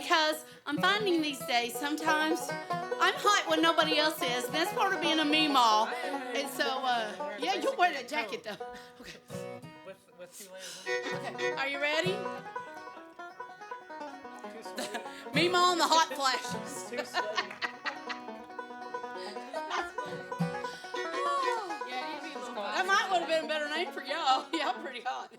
because I'm finding these days sometimes I'm hot when nobody else is. And that's part of being a Memaw. And so, yeah, you'll wear that jacket though. Okay. With 2 layers. Okay. Are you ready? Memaw and the hot flashes. Too sweaty. That might would have been a better name for y'all. Y'all pretty hot.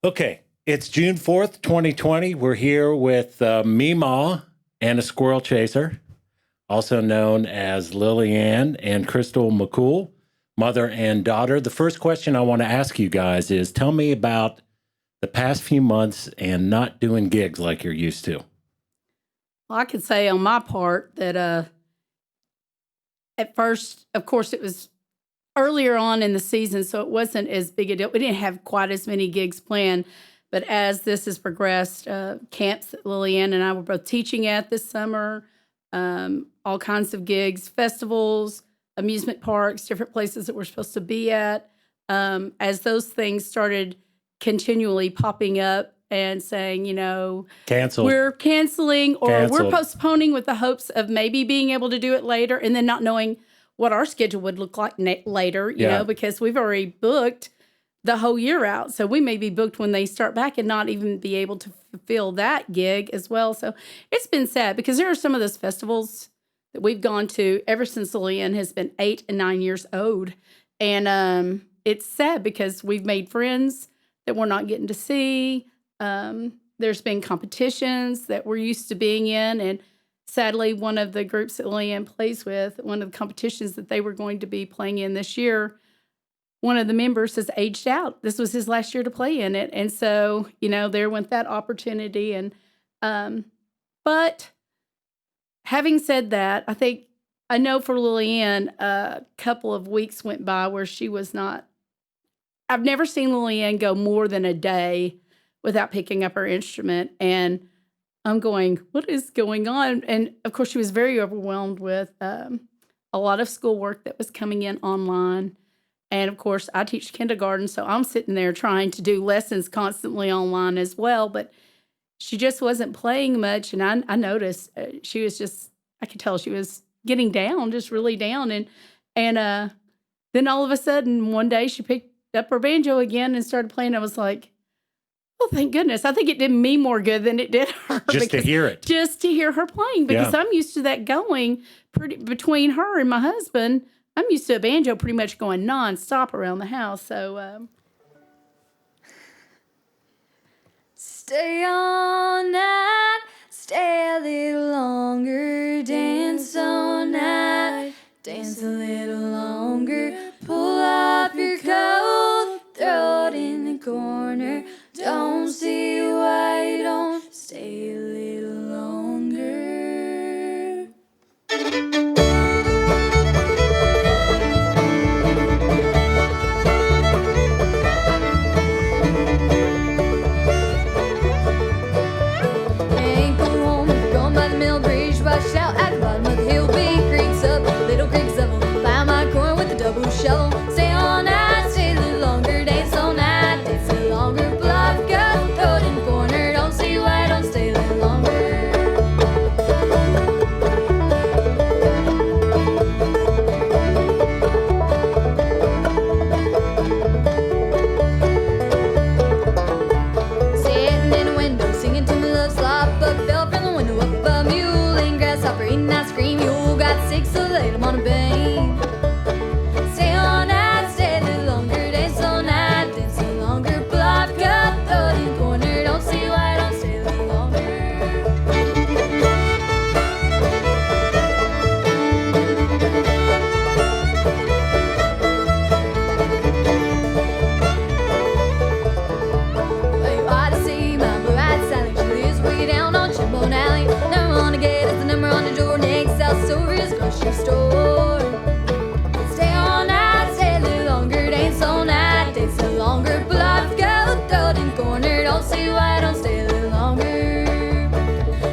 Okay, it's June 4th, 2020. We're here with Memaw and a squirrel chaser, also known as Lillian and Crystal McCool, mother and daughter. The first question I want to ask you guys is, tell me about the past few months and not doing gigs like you're used to. Well, I could say on my part that at first, of course, it was earlier on in the season, so it wasn't as big a deal. We didn't have quite as many gigs planned. But as this has progressed, camps that Lillian and I were both teaching at this summer, all kinds of gigs, festivals, amusement parks, different places that we're supposed to be at. As those things started continually popping up and saying, Canceled. we're canceling or Canceled. we're postponing with the hopes of maybe being able to do it later, and then not knowing what our schedule would look like later, you know, because we've already booked the whole year out. So we may be booked when they start back and not even be able to fulfill that gig as well. So it's been sad because there are some of those festivals that we've gone to ever since Lillian has been 8 and 9 years old. And it's sad because we've made friends that we're not getting to see. There's been competitions that we're used to being in. And sadly, one of the groups that Lillian plays with, one of the competitions that they were going to be playing in this year, one of the members has aged out. This was his last year to play in it. And so, there went that opportunity. And, but having said that, I know for Lillian, a couple of weeks went by where she was not, I've never seen Lillian go more than a day without picking up her instrument. And I'm going, what is going on? And of course, she was very overwhelmed with a lot of schoolwork that was coming in online. And of course, I teach kindergarten, so I'm sitting there trying to do lessons constantly online as well. But she just wasn't playing much. And I noticed she was just, I could tell she was getting down, just really down. And then all of a sudden, one day she picked up her banjo again and started playing. I was like, oh, thank goodness. I think it did me more good than it did her. Just to hear it. Just to hear her playing, because I'm used to that going between her and my husband. I'm used to a banjo pretty much going nonstop around the house. So, stay all night, stay a little longer, dance all night, dance a little longer, pull up your coat, throw it in the corner, don't see why you don't stay a little longer. Washed out at the bottom of the hill, big creeks up, little creeks up. Plow my corn with a double shovel. Stay all night, stay a little longer, dance all night, dance a little longer. Pull off your coat, throw it in the corner, don't see why I don't stay a little longer. Sitting in a window, singing to my love slop, but fell from the window up a mule. Eating ice cream, you got sick, so laid him on a beam. Stay all night, stay a little longer, dance all night, dance a little longer. Pull off your coat, throw it in the corner, don't see why I don't stay a little longer. Well, you ought to see my blue-eyed Sally, she lives way down on Chimbone Alley. Number on the gate is the number on the door, next house over is grocery store. Stay all night, stay a little longer, dance all night, dance a little longer. Pull off your coat, throw it in the corner, don't see why I don't stay a little longer.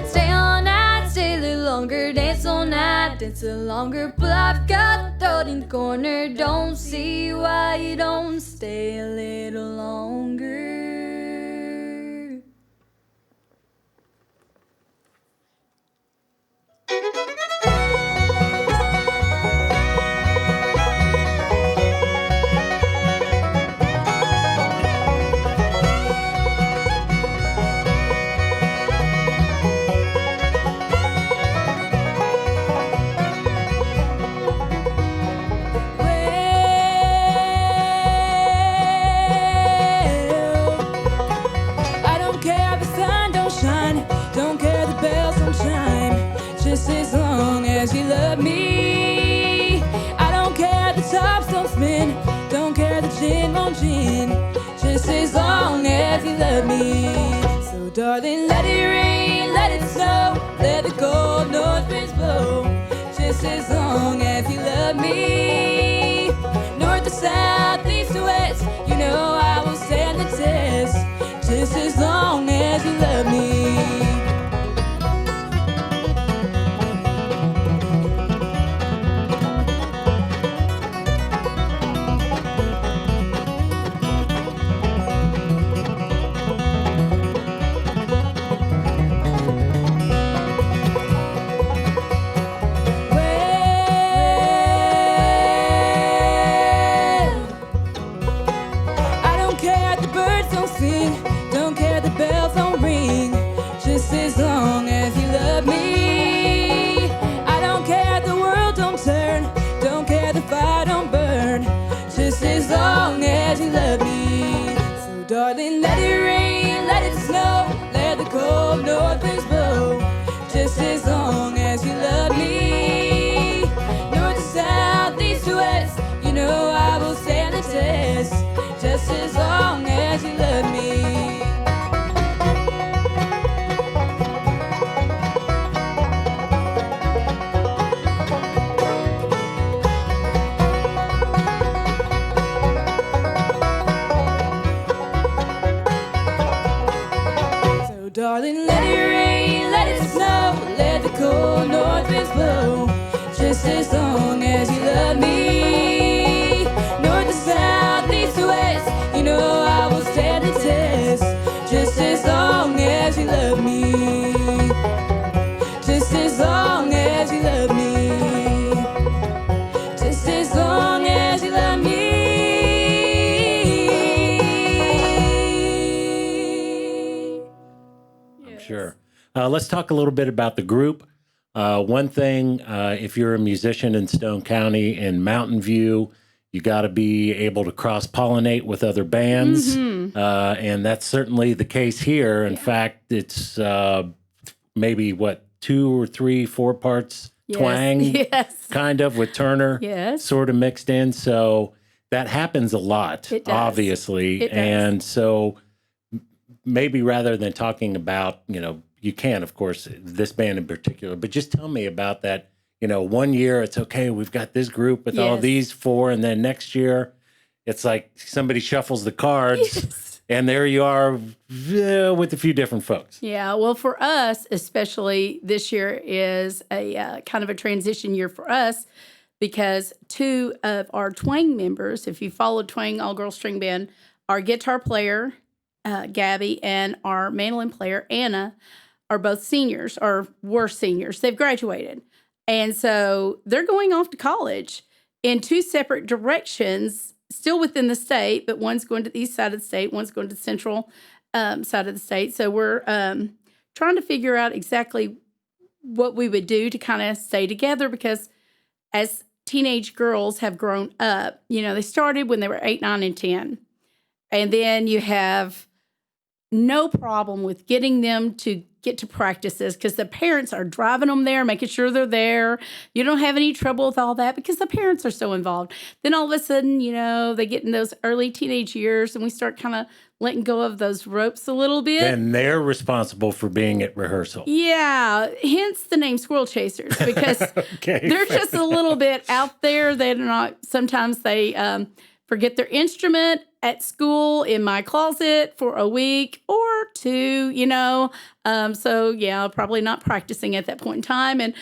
Stay all night, stay a little longer, dance all night, dance a little longer. Pull off your coat, throw it in the corner, don't see why you don't stay a little longer. Well, on gin, just as long as you love me. So darling, let it rain, let it snow, let the cold north winds blow, just as long as you love me. North to south, east to west, you know I will stand the test, just as long as you love me. Darling, let it rain, let it snow, let the cold north winds blow, just as long as you love me. North to south, east to west, you know I will stand the test, just as long as you love me. Darling, let it rain, let it snow, let the cold north winds blow, just as long as you love me. North to south, east to west, you know I will stand the test, just as long as you love me. Just as long as you love me. Just as long as you love me. Sure. Let's talk a little bit about the group. One thing, if you're a musician in Stone County and Mountain View, you got to be able to cross-pollinate with other bands. And that's certainly the case here. In fact, it's maybe, 2 or 3, 4 parts twang, kind of, with Turner sort of mixed in. So that happens a lot, obviously. It does. And so maybe rather than talking about, you can, of course, this band in particular, but just tell me about that. 1 year it's okay, we've got this group with all these 4, and then next year it's like somebody shuffles the cards and there you are with a few different folks. Yeah, well, for us, especially this year is a kind of a transition year for us because 2 of our twang members, if you follow Twang All-Girl String Band, our guitar player, Gabby, and our mandolin player, Anna, are both seniors, or were seniors. They've graduated. And so they're going off to college in 2 separate directions, still within the state, but one's going to the east side of the state, one's going to the central side of the state. So we're trying to figure out exactly what we would do to kind of stay together because as teenage girls have grown up, they started when they were 8, 9, and 10. And then you have no problem with getting them to get to practices because the parents are driving them there, making sure they're there. You don't have any trouble with all that because the parents are so involved. Then all of a sudden, they get in those early teenage years and we start kind of letting go of those ropes a little bit. And they're responsible for being at rehearsal. Yeah, hence the name Squirrel Chasers because they're just a little bit out there. They're not, sometimes they forget their instrument at school in my closet for a week or 2, So, probably not practicing at that point in time. And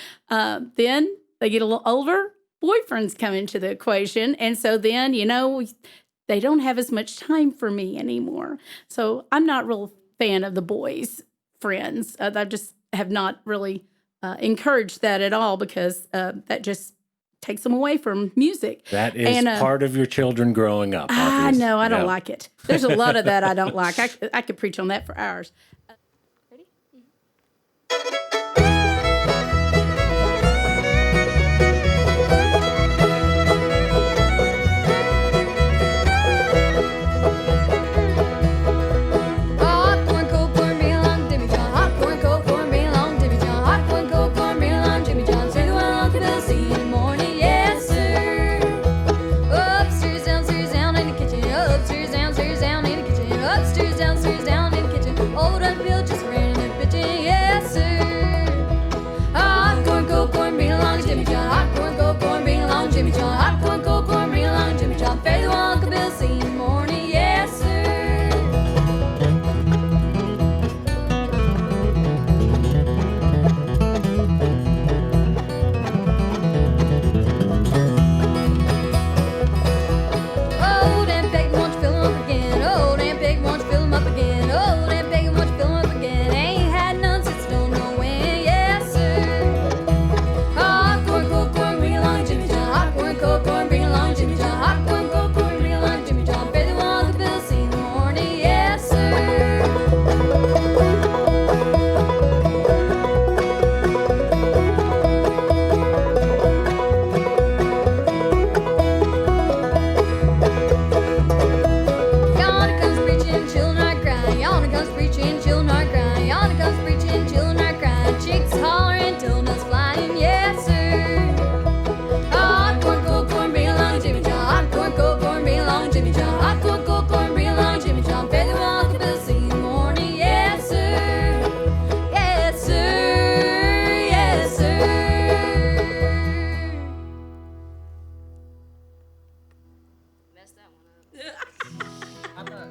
then they get a little older, boyfriends come into the equation. And so then, they don't have as much time for me anymore. So I'm not a real fan of the boys' friends. I just have not really encouraged that at all because that just takes them away from music. That is part of your children growing up. I know. I don't like it. There's a lot of that I don't like. I could preach on that for hours. Ready? Hot corn, cold corn, bean long, Jimmy John. Hot corn, cold corn, bean long, Jimmy John. Hot corn, cold corn, bean long, Jimmy John. Say the one on the sea in the morning, yes sir. Upstairs, downstairs, down in the kitchen, upstairs. I thought that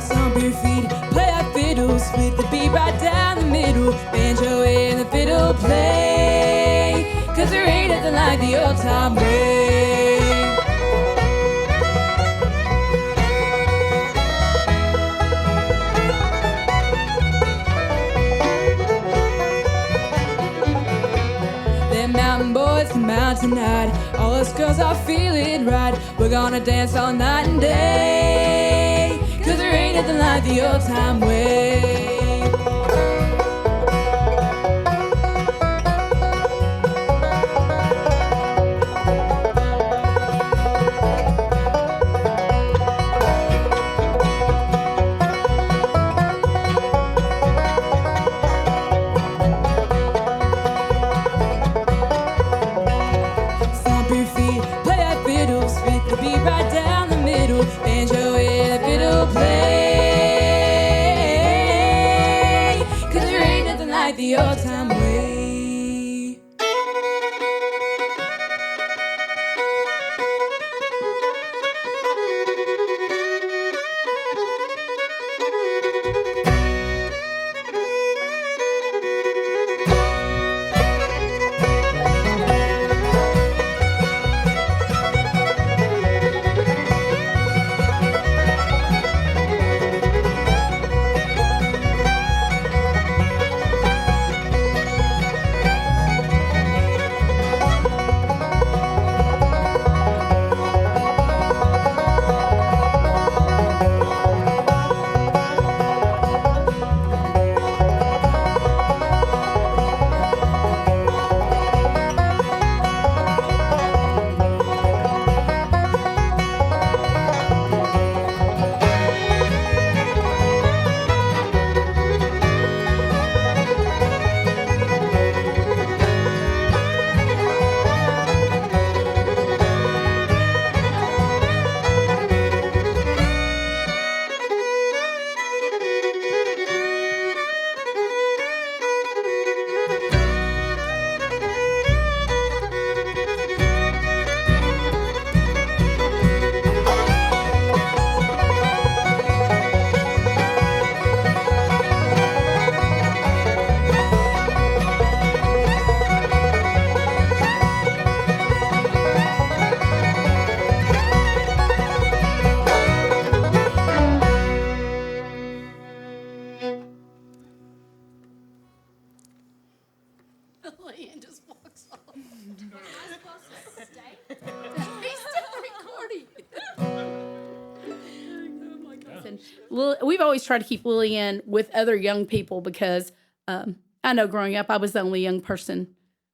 Stomp your feet, play like fiddles, split the beat right down the middle. Banjo and the fiddle play, 'cause there ain't nothing like the old time way. Them mountain boys come out tonight, all us girls are feeling right. We're gonna dance all night and day, 'cause there ain't nothing like the old time way. Stomp your feet, play that fiddle, split the beat right down the middle. Banjo and the fiddle play, 'cause there ain't nothing like the old time way. Leanne just walks off. He's still recording. Oh my gosh. And we've always tried to keep Lillian with other young people because I know growing up I was the only young person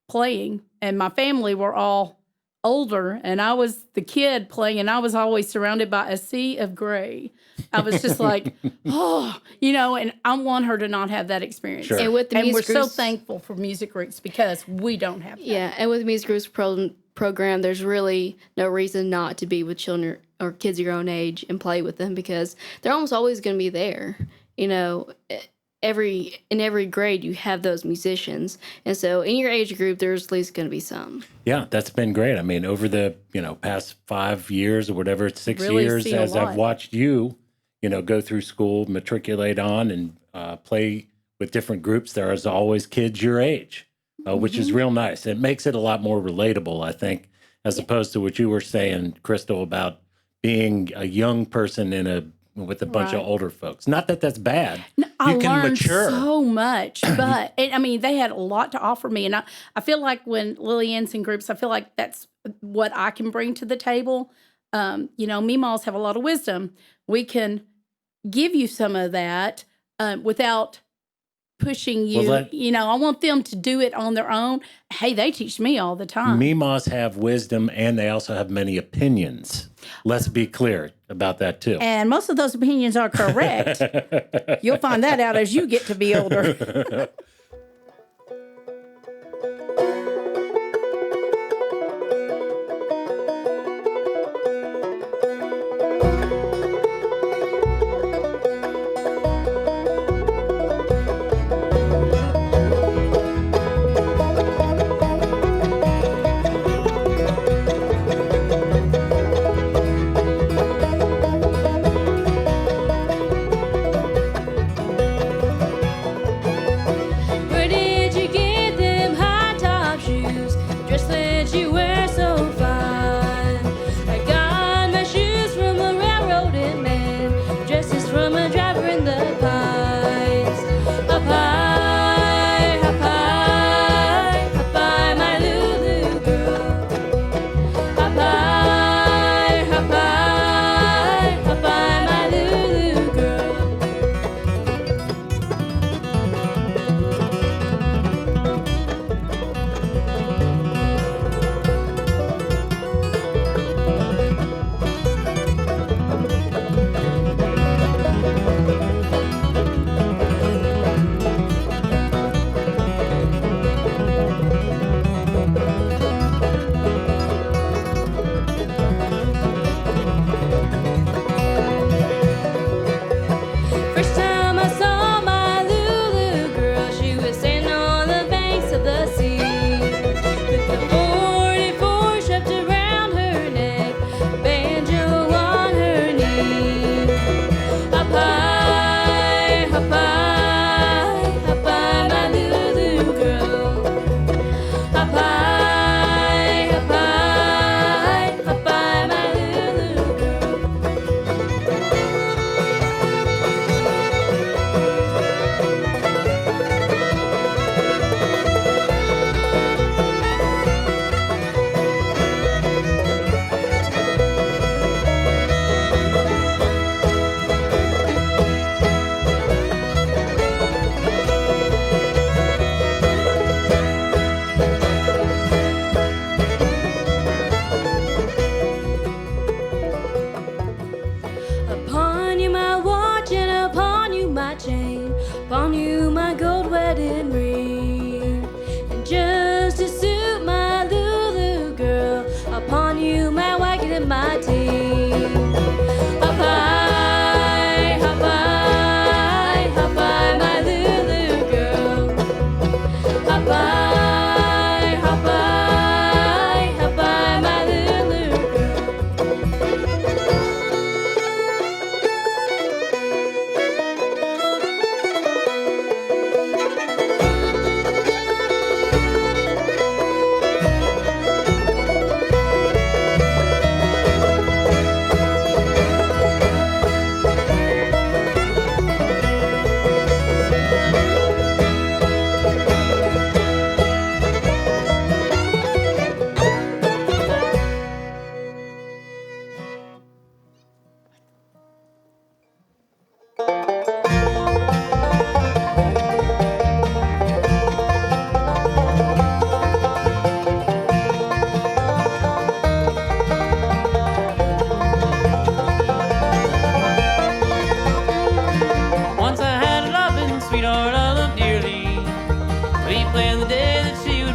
playing, and my family were all older, and I was the kid playing, and I was always surrounded by a sea of gray. I was just like, oh, and I want her to not have that experience. Sure. And with the And we're music so groups, thankful for music groups because we don't have that. yeah, and with the music groups program, there's really no reason not to be with children or kids your own age and play with them because they're almost always going to be there. In every grade you have those musicians, and so in your age group there's at least going to be some. Yeah, that's been great. I mean, over the past 5 years or whatever, 6 Really years, see a as I've lot. watched you, go through school, matriculate on, and play with different groups. There is always kids your age, which is real nice. It makes it a lot more relatable, I think, as opposed to what you were saying, Crystal, about being a young person with a bunch of Right. older folks. Not that that's bad. I You can learned mature. so much, but they had a lot to offer me, and I feel like when Lillian's in groups, I feel like that's what I can bring to the table. Memaws have a lot of wisdom. We can give you some of that without pushing you. I want them to do it on their own. Hey, they teach me all the time. Memaws have wisdom, and they also have many opinions. Let's be clear about that too. And most of those opinions are correct. You'll find that out as you get to be older.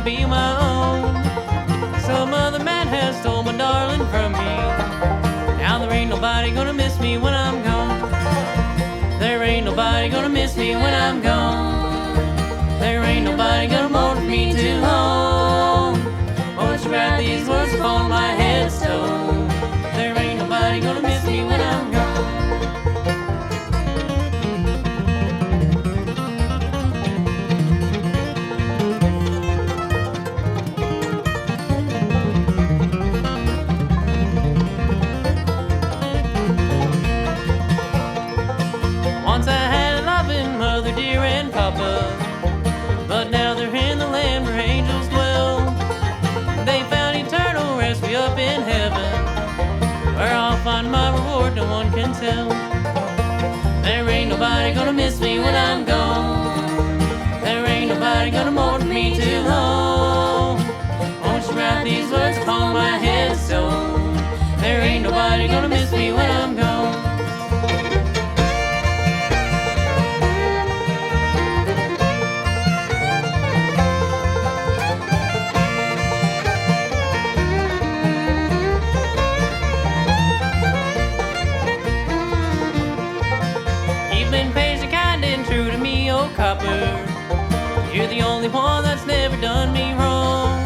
be my own. Some other man has stole my darling from me. Now there ain't nobody gonna miss me when I'm gone. There ain't nobody gonna miss me when I'm gone. There ain't nobody gonna mourn me too long. Won't you write these words upon my headstone? There ain't nobody gonna miss me when I'm gone. Once I had a loving mother, dear and papa, but now they're in the land where angels dwell. They found eternal rest way up in heaven, where I'll find my reward no one can tell. There ain't nobody gonna miss me when I'm gone. There ain't nobody gonna mourn me too long. Won't you write these words upon my headstone? There ain't nobody gonna miss me when I'm gone. You're the only one that's never done me wrong.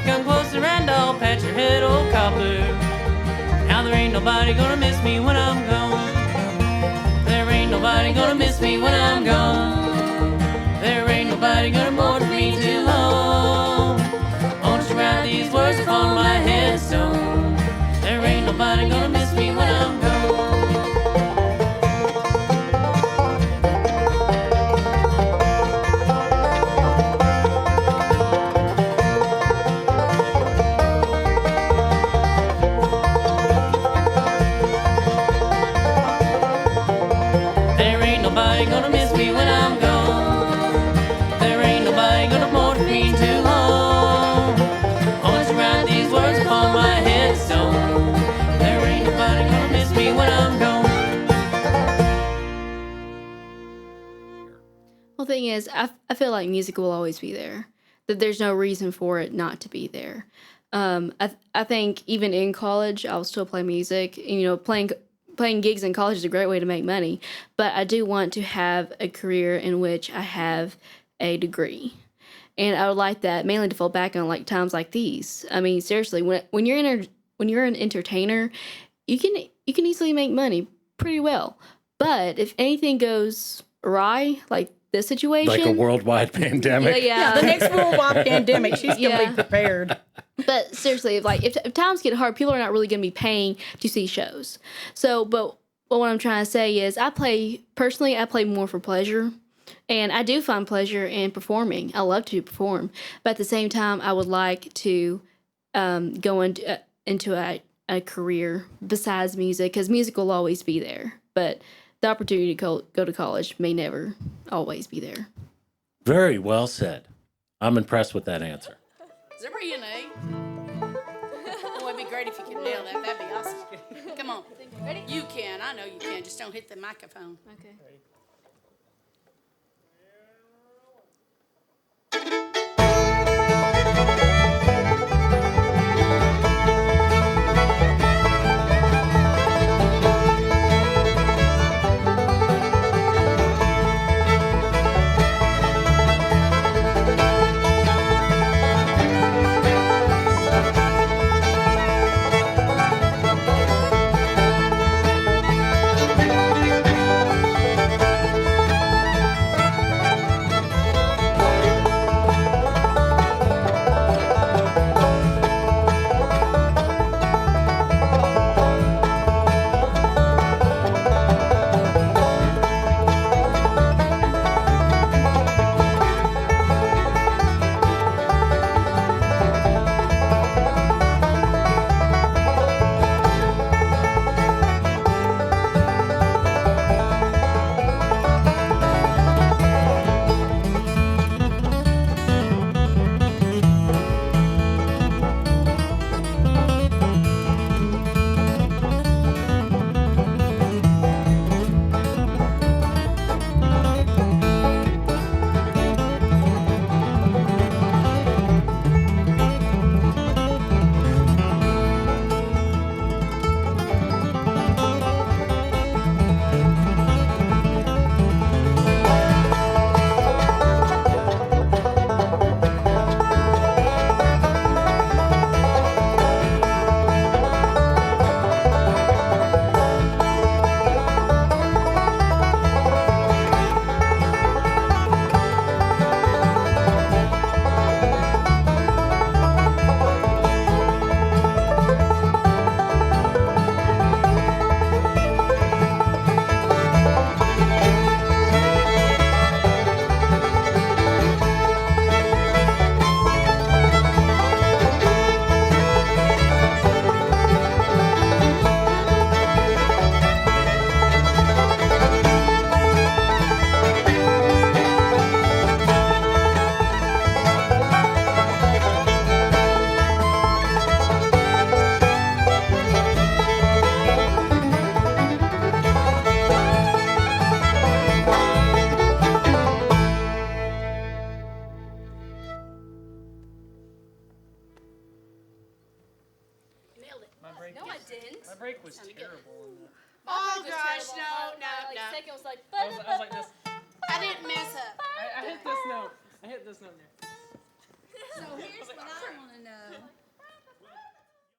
Come closer and I'll pat your head, old copper. Now there ain't nobody gonna miss me when I'm gone. There ain't nobody gonna miss me when I'm gone. There ain't nobody gonna mourn me too long. Won't you write these words upon my headstone? There ain't nobody gonna miss me when I'm gone. Gonna miss me when I'm gone. There ain't nobody gonna mourn me too long. Won't you write these words upon my headstone? There ain't nobody gonna miss me when I'm gone. Well, the thing is, I feel like music will always be there. That there's no reason for it not to be there. I think even in college, I'll still play music. And, you know, playing gigs in college is a great way to make money, but I do want to have a career in which I have a degree. And I would like that mainly to fall back on like times like these. I mean, seriously, when you're an entertainer, you can easily make money pretty well. But if anything goes awry, like this situation, like a worldwide pandemic. yeah, The next worldwide pandemic, she's going to Yeah. be prepared. But seriously, if times get hard, people are not really going to be paying to see shows. So, but what I'm trying to say is, I play more for pleasure, and I do find pleasure in performing. I love to perform, but at the same time, I would like to go into a career besides music, because music will always be there, but the opportunity to go to college may never always be there. Very well said. I'm impressed with that answer. Is there an A? Oh, it'd be great if you could nail that. That'd be awesome. Come on. Ready? You can. I know you can. Just don't hit the microphone. Okay. My break. No, I didn't. My break was terrible. Oh gosh, no. Second was like, I was like this. I didn't mess up. I hit this note. I hit this note there. So here's what I want to know.